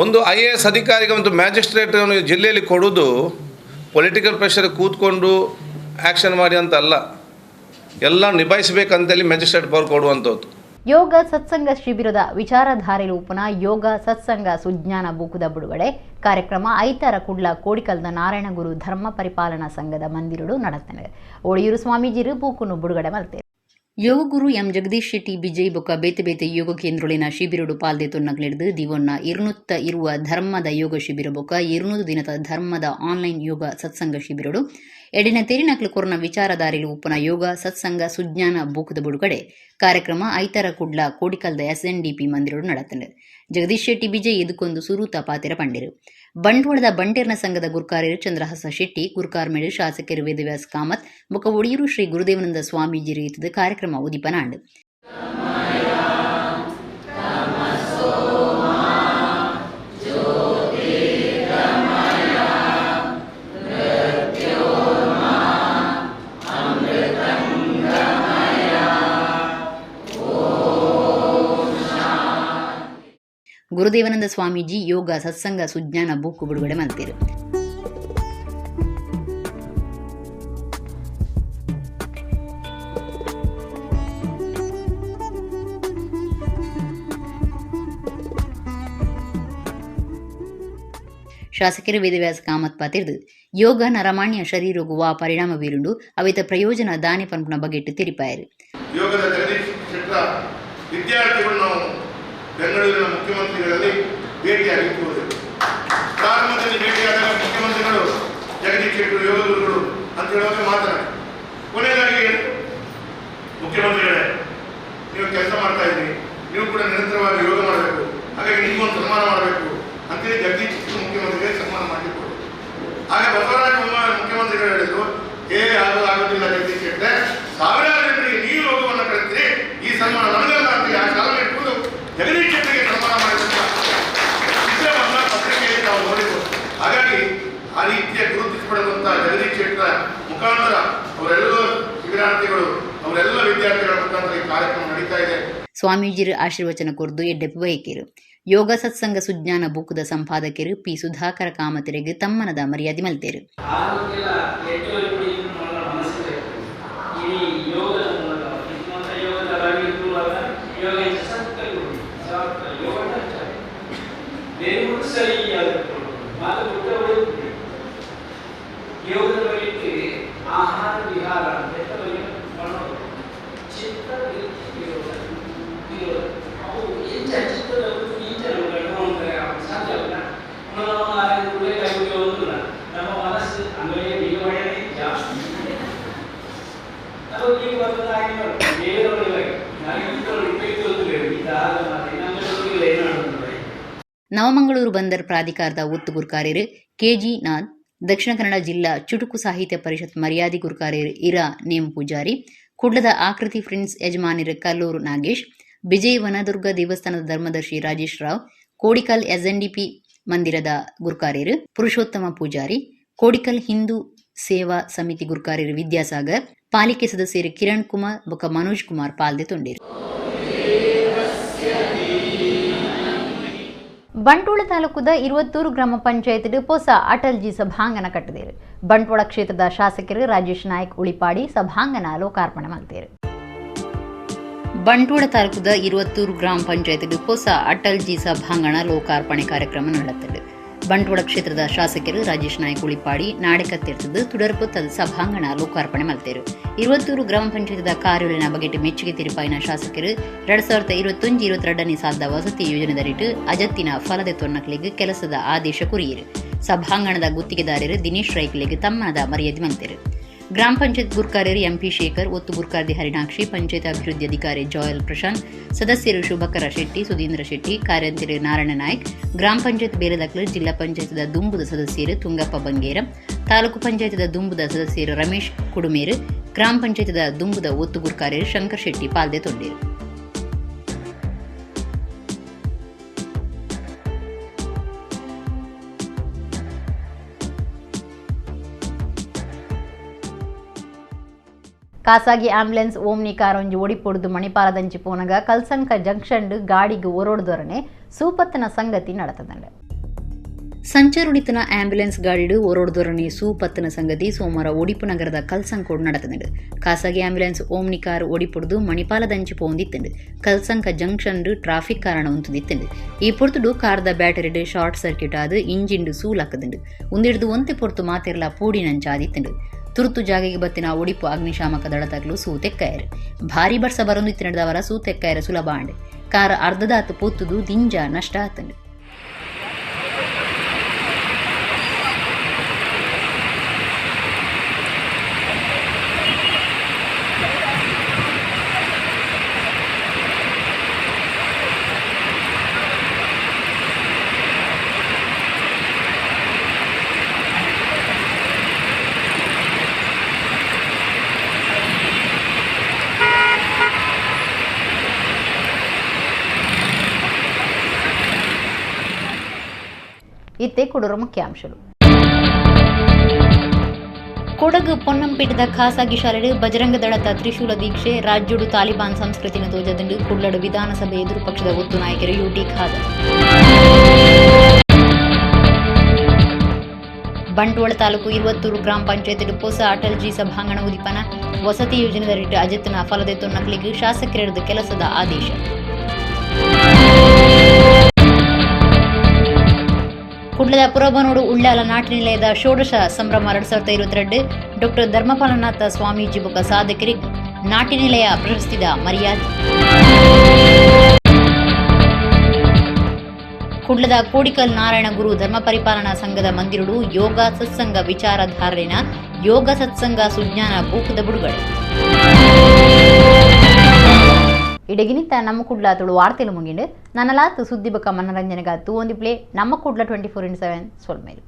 ಒಂದು IAS ಅಧಿಕಾರಿಗೆ ಒಂದು ಮ್ಯಾಜಿಸ್ಟ್ರೇಟ್ ಜಿಲ್ಲೆಯಲ್ಲಿ ಕೊಡೋದು ಪೊಲಿಟಿಕಲ್ ಪ್ರೆಷರ್ ಕೂತ್ಕೊಂಡು ಆ್ಯಕ್ಷನ್ ಮಾಡಿ ಅಂತ ಅಲ್ಲ, ಎಲ್ಲ ನಿಭಾಯಿಸಬೇಕಂತೇಳಿ ಮ್ಯಾಜಿಸ್ಟ್ರೇಟ್ ಪವರ್ ಕೊಡುವಂಥದ್ದು. ಯೋಗ ಸತ್ಸಂಗ ಶಿಬಿರದ ವಿಚಾರಧಾರೆ ರೂಪನ ಯೋಗ ಸತ್ಸಂಗ ಸುಜ್ಞಾನ ಬೂಕುದ ಬಿಡುಗಡೆ ಕಾರ್ಯಕ್ರಮ ಐತಾರ ಕುಡ್ಲ ಕೋಡಿಕಲ್ದ ನಾರಾಯಣಗುರು ಧರ್ಮ ಪರಿಪಾಲನಾ ಸಂಘದ ಮಂದಿರಡು ನಡತನೆ. ಒಳಿಯೂರು ಸ್ವಾಮೀಜಿರು ಬೂಕುನು ಬಿಡುಗಡೆ ಮಲ್ತೇರು. ಯೋಗ ಗುರು ಎಂ ಜಗದೀಶ್ ಶೆಟ್ಟಿ ಬಿಜಯ್ ಬೊಕ್ಕ ಬೇತೆ ಬೇತೆ ಯೋಗ ಕೇಂದ್ರೊಳಿನ ಶಿಬಿರಡು ಪಾಲ್ದೆ ತೊನ್ನಗ್ಲಿಡ್ದು ದಿವೊನ್ನ ಇರುನುತ್ತ ಇರುವ ಧರ್ಮದ ಯೋಗ ಶಿಬಿರ ಬೊಕ್ಕ 200 ದಿನದ ಧರ್ಮದ ಆನ್ಲೈನ್ ಯೋಗ ಸತ್ಸಂಗ ಶಿಬಿರಡು ಎಡಿನ ತೆರಿನಕ್ಲು ಕೊರನ ವಿಚಾರಧಾರೆಲು ಉಪ್ಪನ ಯೋಗ ಸತ್ಸಂಗ ಸುಜ್ಞಾನ ಬೂಕದ ಬಿಡುಗಡೆ ಕಾರ್ಯಕ್ರಮ ಐತಾರ ಕುಡ್ಲ ಕೋಡಿಕಲ್ದ SNDP ಮಂದಿರಡು ನಡತಂಡೆ. ಜಗದೀಶ್ ಶೆಟ್ಟಿ ಬಿಜಯ್ ಇದಕ್ಕೊಂದು ಸುರೂತ ಪಾತೆರ ಪಂಡಿರು. ಬಂಟ್ವಾಳದ ಬಂಟೇರ್ನ ಸಂಘದ ಗುರ್ಕಾರ್ಯರು ಚಂದ್ರಹಾಸ ಶೆಟ್ಟಿ, ಗುರ್ಕಾರ್ಮೇಡು ಶಾಸಕರು ವೇದವ್ಯಾಸ್ ಕಾಮತ್, ಬೊಕ್ಕ ಒಡಿಯೂರು ಶ್ರೀ ಗುರುದೇವಾನಂದ ಸ್ವಾಮೀಜಿ ರೀತಿದ ಕಾರ್ಯಕ್ರಮ ಉದಿಪನಾಂಡು. ಗುರುದೇವಾನಂದ ಸ್ವಾಮೀಜಿ ಯೋಗ ಸತ್ಸಂಗ ಸುಜ್ಞಾನ ಬುಕ್ ಬಿಡುಗಡೆ ಮಾಡ್ತೀರು. ಶಾಸಕರು ವೇದವ್ಯಾಸ ಕಾಮತ್ ಪಾತಿರ್ದು ಯೋಗ ನರಮಾಣ್ಯ ಶರೀರಗುವ ಪರಿಣಾಮ ಬೀರುಂಡು ಅವಿತ ಪ್ರಯೋಜನ ದಾನೆ ಪಂಪನ ಬಗೆಟ್ಟು ತಿರಿಪಾಯರು. ಯೋಗದ ಜಗದೀಶ್ ಶೆಟ್ಟರ ವಿದ್ಯಾರ್ಥಿಗಳು ನಾವು ಬೆಂಗಳೂರಿನ ಮುಖ್ಯಮಂತ್ರಿಗಳಲ್ಲಿ ಭೇಟಿಯಾಗಿರುವುದು. ಪ್ರಾರಂಭದಲ್ಲಿ ಭೇಟಿಯಾದಾಗ ಮುಖ್ಯಮಂತ್ರಿಗಳು ಜಗದೀಶ್ ಶೆಟ್ಟರು ಯೋಗ ಗುರುಗಳು ಅಂತ ಹೇಳುವಾಗ ಮಾತನಾಡಿ ಕೊನೆಯದಾಗಿ ಮುಖ್ಯಮಂತ್ರಿಗಳೇ, ನೀವು ಕೆಲಸ ಮಾಡ್ತಾ ಇದ್ದೀರಿ, ನೀವು ಕೂಡ ನಿರಂತರವಾಗಿ ಯೋಗ ಮಾಡಬೇಕು, ಹಾಗಾಗಿ ನಿಮಗೊಂದು ಸನ್ಮಾನ ಮಾಡಬೇಕು ಅಂತೇಳಿ ಜಗದೀಶ್ ಶೆಟ್ಟರು ಮುಖ್ಯಮಂತ್ರಿಗೆ ಸನ್ಮಾನ ಮಾಡಿಕೊಡು. ಆಗ ಬಸವರಾಜ ಮುಖ್ಯಮಂತ್ರಿಗಳು ಹೇಳಿದ್ರು, ಆಗೋದಿಲ್ಲ ಜಗದೀಶ್ ಶೆಟ್ಟರೆ, ಸಾವಿರಾರು ಜನರಿಗೆ ನೀವು ಯೋಗವನ್ನು ಕಲಿತೀರಿ, ಈ ಸನ್ಮಾನ ನನಗಲ್ಲ ಅಂತ ಆ ಶಾಲೆ ಇಟ್ಕೊಂಡು ಜಗದೀಶ್ ಶೆಟ್ಟರಿಗೆ ಸನ್ಮಾನ ಮಾಡಿದಂಥ ವಿಷಯವನ್ನು ಪತ್ರಿಕೆಯಲ್ಲಿ ನಾವು ನೋಡಿದ್ರು. ಹಾಗಾಗಿ ಆ ರೀತಿಯ ಗುರುತಿಸಪಡುವಂಥ ಜಗದೀಶ್ ಶೆಟ್ಟರ ಮುಖಾಂತರ ಅವರೆಲ್ಲ ಶಿಬಿರಾರ್ಥಿಗಳು, ಅವರೆಲ್ಲ ವಿದ್ಯಾರ್ಥಿಗಳ ಮುಖಾಂತರ ಈ ಕಾರ್ಯಕ್ರಮ ನಡೀತಾ ಇದೆ. ಸ್ವಾಮೀಜಿರ ಆಶೀರ್ವಚನ ಕೊರ್ದು ಎಡ್ಡೆಪ್ಪು ಬಯಕೆರು. ಯೋಗ ಸತ್ಸಂಗ ಸುಜ್ಞಾನ ಬುಕ್ದ ಸಂಪಾದಕರು ಪಿ ಸುಧಾಕರ ಕಾಮತೆರೆಗೆ ತಮ್ಮನದ ಮರ್ಯಾದೆ ಮಲ್ತೇರು. ಆಹಾರ ವಿಹಾರ ನಮ್ಮ ಮನಸ್ಸು ಅಂಗಡಿಯ ಬಿಡುಗಡೆ ಜಾಸ್ತಿ ನವಮಂಗಳೂರು ಬಂದರ್ ಪ್ರಾಧಿಕಾರದ ಒತ್ತು ಗುರ್ಕಾರ್ಯರು KG ನಾಥ್, ದಕ್ಷಿಣ ಕನ್ನಡ ಜಿಲ್ಲಾ ಚುಟುಕು ಸಾಹಿತ್ಯ ಪರಿಷತ್ ಮರ್ಯಾದೆ ಗುರ್ಕಾರ್ಯರು ಇರಾ ನೇಮ್ ಪೂಜಾರಿ, ಕುಡ್ಲದ ಆಕೃತಿ ಫ್ರೆಂಡ್ಸ್ ಯಜಮಾನಿರು ಕಲ್ಲೂರು ನಾಗೇಶ್, ಬಿಜಯ್ ವನದುರ್ಗ ದೇವಸ್ಥಾನದ ಧರ್ಮದರ್ಶಿ ರಾಜೇಶ್ ರಾವ್, ಕೋಡಿಕಲ್ SNDP ಮಂದಿರದ ಗುರ್ಕಾರ್ಯರು ಪುರುಷೋತ್ತಮ ಪೂಜಾರಿ, ಕೋಡಿಕಲ್ ಹಿಂದೂ ಸೇವಾ ಸಮಿತಿ ಗುರ್ಕಾರ್ಯರು ವಿದ್ಯಾಸಾಗರ್, ಪಾಲಿಕೆ ಸದಸ್ಯರು ಕಿರಣ್ ಕುಮಾರ್ ಬೊಕ್ಕ ಮನೋಜ್ ಕುಮಾರ್ ಪಾಲ್ದೆ ತೊಂಡಿರು. ಬಂಟ್ವಾಳ ತಾಲೂಕದ 20 ಗ್ರಾಮ ಪಂಚಾಯತ್ ಹೊಸ ಅಟಲ್ಜಿ ಸಭಾಂಗಣ ಕಟ್ಟಿದರು. ಬಂಟ್ವಾಳ ಕ್ಷೇತ್ರದ ಶಾಸಕರು ರಾಜೇಶ್ ನಾಯಕ್ ಉಳಿಪಾಡಿ ಸಭಾಂಗಣ ಲೋಕಾರ್ಪಣೆ ಮಾಡಿದರು. ಬಂಟ್ವಾಳ ತಾಲೂಕದ 20 ಗ್ರಾಮ ಪಂಚಾಯತ್ ಹೊಸ ಅಟಲ್ಜಿ ಸಭಾಂಗಣ ಲೋಕಾರ್ಪಣೆ ಕಾರ್ಯಕ್ರಮ ನಡೆಯುತ್ತದೆ. ಬಂಟ್ವಾಳ ಕ್ಷೇತ್ರದ ಶಾಸಕರು ರಾಜೇಶ್ ನಾಯ್ಕ ಉಳಿಪಾಡಿ ನಾಡಕತ್ತಿರ್ತದ ತುಡರ್ಪುತ್ತದ ಸಭಾಂಗಣ ಲೋಕಾರ್ಪಣೆ ಮಾಡ್ತಾರೆ. 20 ಗ್ರಾಮ ಪಂಚಾಯತ್ದ ಕಾರ್ಯೋಲಿನ ಬಗೆಟ್ ಮೆಚ್ಚುಗೆ ತಿರುಪಾಯಿನ ಶಾಸಕರು 2021-22ನೇ ಸಾಲದ ವಸತಿ ಯೋಜನೆದರಿಟ್ಟು ಅಜತ್ತಿನ ಫಲದ ತೊನ್ನಕ್ಲಿಗೆ ಕೆಲಸದ ಆದೇಶ ಕುರಿಯರು. ಸಭಾಂಗಣದ ಗುತ್ತಿಗೆದಾರರು ದಿನೇಶ್ ರೈಕ್ಲಿಗೆ ತಮ್ಮನದ ಮರ್ಯಾದೆ ಮಂತರು. ಗ್ರಾಮ ಪಂಚಾಯತ್ ಗುರ್ಕಾರ್ಯರು ಎಂಪಿ ಶೇಖರ್, ಒತ್ತು ಗುರ್ಕಾರ್ದಿ ಹರಿಣಾಕ್ಷಿ, ಪಂಚಾಯತ್ ಅಭಿವೃದ್ಧಿ ಅಧಿಕಾರಿ ಜಾಯಲ್ ಪ್ರಶಾಂತ್, ಸದಸ್ಯರು ಶುಭಕರ ಶೆಟ್ಟಿ, ಸುಧೀಂದ್ರ ಶೆಟ್ಟಿ, ಕಾರ್ಯಂತರು ನಾರಾಯಣ ನಾಯ್ಕ್, ಗ್ರಾಮ ಪಂಚಾಯತ್ ಬೇಲದಕ್ಲು, ಜಿಲ್ಲಾ ಪಂಚಾಯತ್ದ ದುಂಬುದ ಸದಸ್ಯರು ತುಂಗಪ್ಪ ಬಂಗೇರ, ತಾಲೂಕು ಪಂಚಾಯತ್ದ ದುಂಬುದ ಸದಸ್ಯರು ರಮೇಶ್ ಕುಡುಮೇರು, ಗ್ರಾಮ ಪಂಚಾಯತ್ದ ದುಂಬುದ ಒತ್ತು ಗುರ್ಕಾರ್ಯರು ಶಂಕರ್ ಶೆಟ್ಟಿ ಪಾಲ್ದೆ ತೊಂಡೇರು. ಖಾಸಗಿ ಆಂಬ್ಯುಲೆನ್ಸ್ ಓಮ್ನಿ ಕಾರ್ ಒಂಜಿ ಒಡಿಪೊಡ್ದು ಮಣಿಪಾಲದಂಚಿ ಪೋನಗ ಕಲ್ಸಂಕ ಜಂಕ್ಷನ್ ಗಾಡಿಗೆ ಒರೋಡ್ದೊರನೆ ಸೂಪತ್ತನ ಸಂಗತಿ ನಡೆತದಂಡೆ. ಸಂಚಾರುಡಿತನ ಆಂಬ್ಯುಲೆನ್ಸ್ ಗಾಡಿಡು ಒರೋಡ್ದೊರನೆ ಸೂಪತ್ತನ ಸಂಗತಿ ಸೋಮವಾರ ಒಡಿಪು ನಗರದ ಕಲ್ಸಂಕೋಡ್ ನಡೆತದಂಡು. ಖಾಸಗಿ ಆಂಬ್ಯುಲೆನ್ಸ್ ಓಮ್ನಿ ಕಾರ್ ಒಡಿಪೊಡ್ದು ಮಣಿಪಾಲದಂಚಿ ಪೋಂದಿತ್ತಂಡು. ಕಲ್ಸಂಕ ಜಂಕ್ಷನ್ ಟ್ರಾಫಿಕ್ ಕಾರಣ ಉಂತುದಿತ್ತಂಡು. ಈ ಪೊರ್ತುಡು ಕಾರ್ದ ಬ್ಯಾಟರಿಡ್ ಶಾರ್ಟ್ ಸರ್ಕ್ಯೂಟ್ ಆದ್ ಇಂಜಿನ್ ಸೂಲಾಕದಂಡು. ಉಂದಿಡ್ದು ಒಂತೆ ಪೊರ್ತು ಮಾತೆರ್ಲ ಪೂಡಿನಂಚಾದಿತ್ತಂಡು. ತುರ್ತು ಜಾಗೆಗೆ ಬತ್ತಿನ ಒಡಿಪು ಅಗ್ನಿಶಾಮಕ ದಳತಗ್ಲು ಸೂತೆಕ್ಕಾಯರು. ಭಾರಿ ಬರ್ಸ ಬರೊಂದಿತ್ತು ನಡೆದವರ ಸೂತೆಕ್ಕಾಯರ ಸುಲಭ ಅಂಡೆ. ಕಾರ್ ಅರ್ಧದಾತು ಪೊತ್ತುದು ದಿಂಜ ನಷ್ಟ ಆತಂಡು. ಇತ್ತೆ ಕೊಡೂರು ಮುಖ್ಯಾಂಶಗಳು. ಕೊಡಗು ಪೊನ್ನಂಪೇಟದ ಖಾಸಗಿ ಶಾಲೆಡು ಬಜರಂಗ ದಳದ ತ್ರಿಶೂಲ ದೀಕ್ಷೆ ರಾಜ್ಯಡು ತಾಲಿಬಾನ್ ಸಂಸ್ಕೃತಿನ ತೋಜದಂಡು ಕುಳ್ಳಡು ವಿಧಾನಸಭೆ ಎದುರು ಪಕ್ಷದ ಒತ್ತು ನಾಯಕರು ಯುಟಿ ಖಾದರ್. ಬಂಟ್ವಾಳ ತಾಲೂಕು 20 ಗ್ರಾಮ ಪಂಚಾಯತ್ ಹೊಸ ಅಟಲ್ಜಿ ಸಭಾಂಗಣ ಉದಿಪನ ವಸತಿ ಯೋಜನೆದರಿಟ್ಟು ಅಜತ್ನ ಫಲದೆ ತೊನ್ನಕ್ಲಿಗೆ ಶಾಸಕರಿಡದ ಕೆಲಸದ ಆದೇಶ. ಕುಡ್ಲದ ಪುರಬನೋಡು ಉಳ್ಳಾಲ ನಾಟಿ ನಿಲಯದ ಷೋಡಶ ಸಂಭ್ರಮ 2022 ಡಾಕ್ಟರ್ ಧರ್ಮಪಾಲನಾಥ ಸ್ವಾಮೀಜಿ ಬೊಕ ಸಾಧಕರಿಗೆ ನಾಟಿ ನಿಲಯ ಪ್ರಶಸ್ತಿದ ಮರ್ಯಾದೆ. ಕುಡ್ಲದ ಕೋಡಿಕಲ್ ನಾರಾಯಣ ಗುರು ಧರ್ಮ ಪರಿಪಾಲನಾ ಸಂಘದ ಮಂದಿರುಡು ಯೋಗ ಸತ್ಸಂಗ ವಿಚಾರಧಾರೆನ ಯೋಗ ಸತ್ಸಂಗ ಸುಜ್ಞಾನ ಬೂಕದ ಬಿಡುಗಡೆ. ಇಡಗಿನಿತ್ತ ನಮ್ಮ ಕುಡ್ಲ ತುಳು ವಾರ್ತೆಲು ಮುಗಿಂಡು ನನ್ನಲಾತು ಸುದ್ದಿ ಬಕ ಮನರಂಜನೆಗಾತು ಒಂದು ಪ್ಲೇ ನಮ್ಮ ಕುಡ್ಲ 24/7 ಸೊಲ್ಮೇಲು.